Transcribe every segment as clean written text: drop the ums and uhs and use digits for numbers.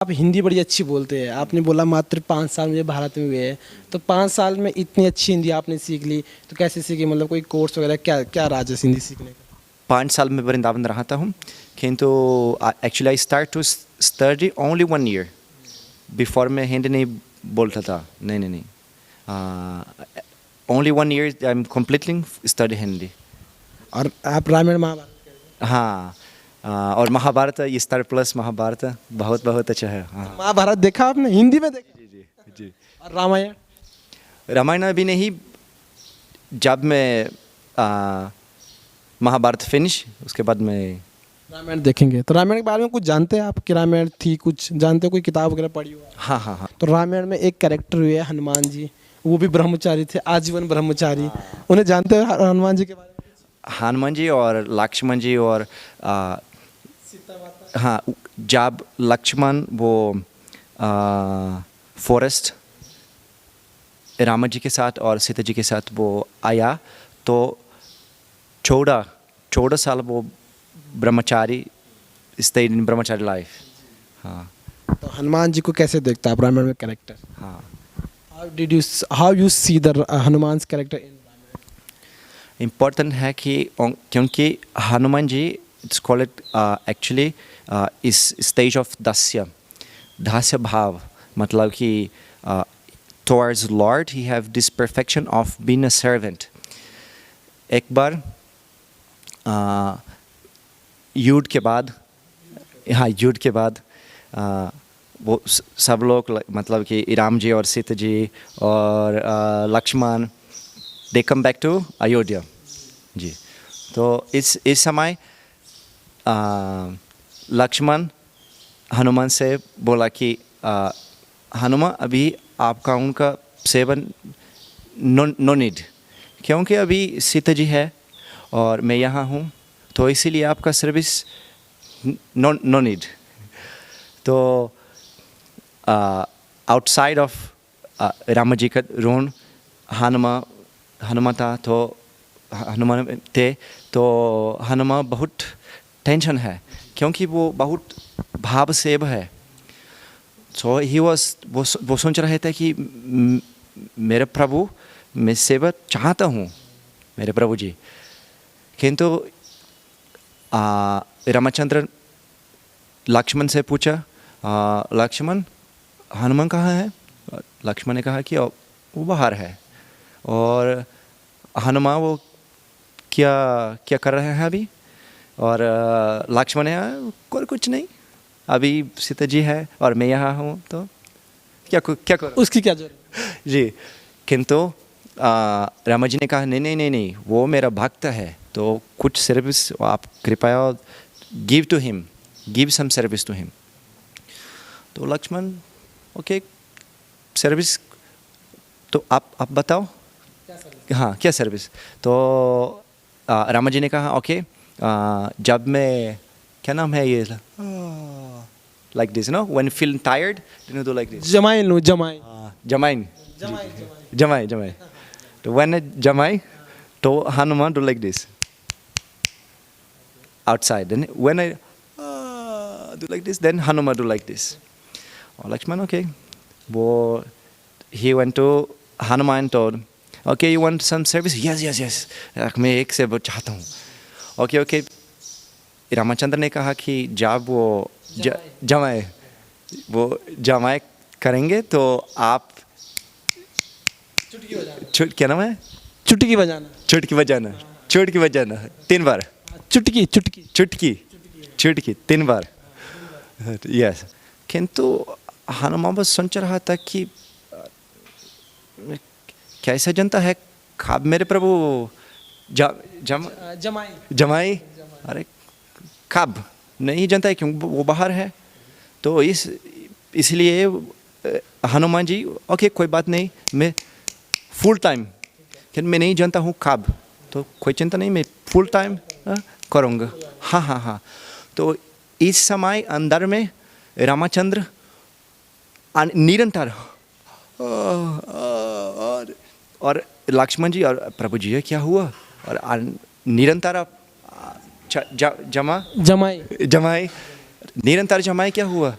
आप हिंदी बड़ी अच्छी बोलते हैं। आपने बोला मात्र 5 साल मुझे भारत में हुए हैं, तो 5 साल में इतनी अच्छी हिंदी आपने सीख ली, तो कैसे सीखी? मतलब कोई कोर्स वगैरह, क्या क्या राज है हिंदी सीखने का? 5 साल में वृंदावन रहता हूँ, किंतु actually I start to study only 1 year. Before मैं हिंदी नहीं बोलता था, नहीं नहीं नहीं, only 1 year I am completely study Hindi. और आप रामायण महाभारत? हाँ, और महाभारत ये स्टार प्लस महाभारत बहुत बहुत अच्छा है। हाँ महाभारत देखा आपने? हिंदी में देखा? जी जी जी। और रामायण? रामायण अभी नहीं, जब मैं महाभारत फिनिश उसके बाद मैं रामायण देखेंगे। तो रामायण के बारे में कुछ जानते हैं आप कि रामायण थी, कुछ जानते हो? कोई किताब वगैरह पढ़ी हो? हाँ हाँ हाँ। तो रामायण में एक कैरेक्टर हुए हनुमान जी, वो भी ब्रह्मचारी थे, आजीवन ब्रह्मचारी। उन्हें जानते हो हनुमान जी के बारे में? हनुमान जी और लक्ष्मण जी और सीता माता? हाँ, जब लक्ष्मण वो फॉरेस्ट राम जी के साथ और सीता जी के साथ वो आया, तो 14 साल वो ब्रह्मचारी स्टेड इन ब्रह्मचारी लाइफ। हाँ तो हनुमान जी को कैसे देखता आप रामायण में कैरेक्टर? हाँ। How you see the Hanuman character in? Important है कि क्योंकि Hanuman ji it's called actually इस स्टेज ऑफ दास्य भाव, मतलब कि towards Lord he have this perfection of being a servant. एक बार युद्ध के बाद, हाँ युद्ध के बाद वो सब लोग, मतलब कि राम जी और सीता जी और लक्ष्मण, दे come back to Ayodhya ji. तो इस समय लक्ष्मण हनुमान से बोला कि हनुमान अभी आपका उनका सेवन नो नीड, क्योंकि अभी सीता जी है और मैं यहाँ हूँ, तो इसीलिए आपका सर्विस नो नीड। तो आउटसाइड ऑफ राम जी का रूम हनुमान था, तो हनुमान थे, तो हनुमान बहुत टेंशन है क्योंकि वो बहुत भाव सेव है। सो ही वॉज वो सोच रहे थे कि मेरे प्रभु, मैं सेवा चाहता हूँ मेरे प्रभु जी, किंतु रामचंद्र लक्ष्मण से पूछा, लक्ष्मण हनुमान कहाँ है? लक्ष्मण ने कहा कि वो बाहर है। और हनुमान वो क्या क्या कर रहे हैं अभी? और लक्ष्मण ने कहा कुछ नहीं, अभी सीता जी है और मैं यहाँ हूँ, तो क्या क्या करो? उसकी क्या जरूरत जी। किंतु राम जी ने कहा नहीं नहीं नहीं नहीं, वो मेरा भक्त है, तो कुछ सर्विस आप कृपया give to him, give some service to him. तो लक्ष्मण ओके सर्विस, तो आप बताओ हाँ क्या सर्विस? तो रामा जी ने कहा ओके, जब मैं, क्या नाम है ये, like this no, when feel tired you do like this, जमाइन लो, जमाइन जमाइन जमाई जमाई। तो व्हेन जमाई, तो Hanuman do like this outside, then when I do like this, then Hanuman do like this. Oh, Lakshman, okay. Well, he went to Hanuman and told, okay, you want some service? Yes, yes, yes. मैं एक से बहुत चाहता हूँ। Okay, okay. Ramchandra ने कहा कि जब वो जमाए करेंगे तो आप क्या नाम है? चुटकी बजाना। चुटकी बजाना 3 बार। चुटकी 3 बार। यस। किंतु हनुमान बस सोच रहा था कि कैसा जनता है, खाब मेरे प्रभु जमाई, अरे खाब नहीं जनता है क्यों, वो बाहर है। तो इसलिए हनुमान जी ओके कोई बात नहीं, मैं फुल टाइम, मैं नहीं जानता हूँ खाब, तो कोई चिंता नहीं, मैं फुल टाइम करूँगा। हाँ हाँ हाँ। तो इस समय अंदर में रामचंद्र निरंतर और लक्ष्मण जी और प्रभु जी क्या हुआ, और निरंतर जमाई निरंतर जमाई क्या हुआ?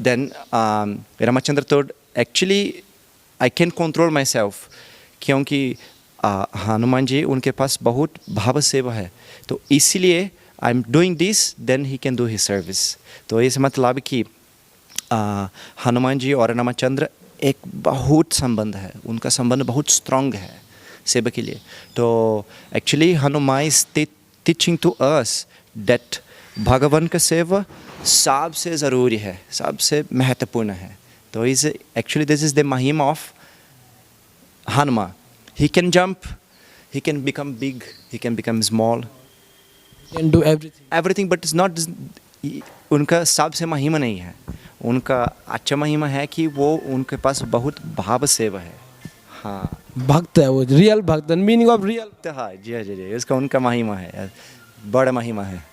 then Ramachandra thought actually I can control myself, क्योंकि हनुमान जी उनके पास बहुत भाव सेवा है, तो इसीलिए I am doing this, then he can do his service. तो इस मतलब कि हनुमान जी और रामचंद्र एक बहुत संबंध है, उनका संबंध बहुत स्ट्रॉन्ग है सेवा के लिए। तो actually Hanuman is teaching to us that भगवान का सेवा सबसे ज़रूरी है, सबसे महत्वपूर्ण है। तो is actually this is the महिमा of Hanuman. He can jump, he can become big, he can become small, can do everything. everything, but it's not उनका सबसे महिमा नहीं है। उनका अच्छा महिमा है कि वो उनके पास बहुत भाव सेवा है। हाँ भक्त है वो, रियल भक्त, मीनिंग ऑफ रियल। हाँ जी, हाँ जी जी, इसका उनका महिमा है, बड़ा महिमा है।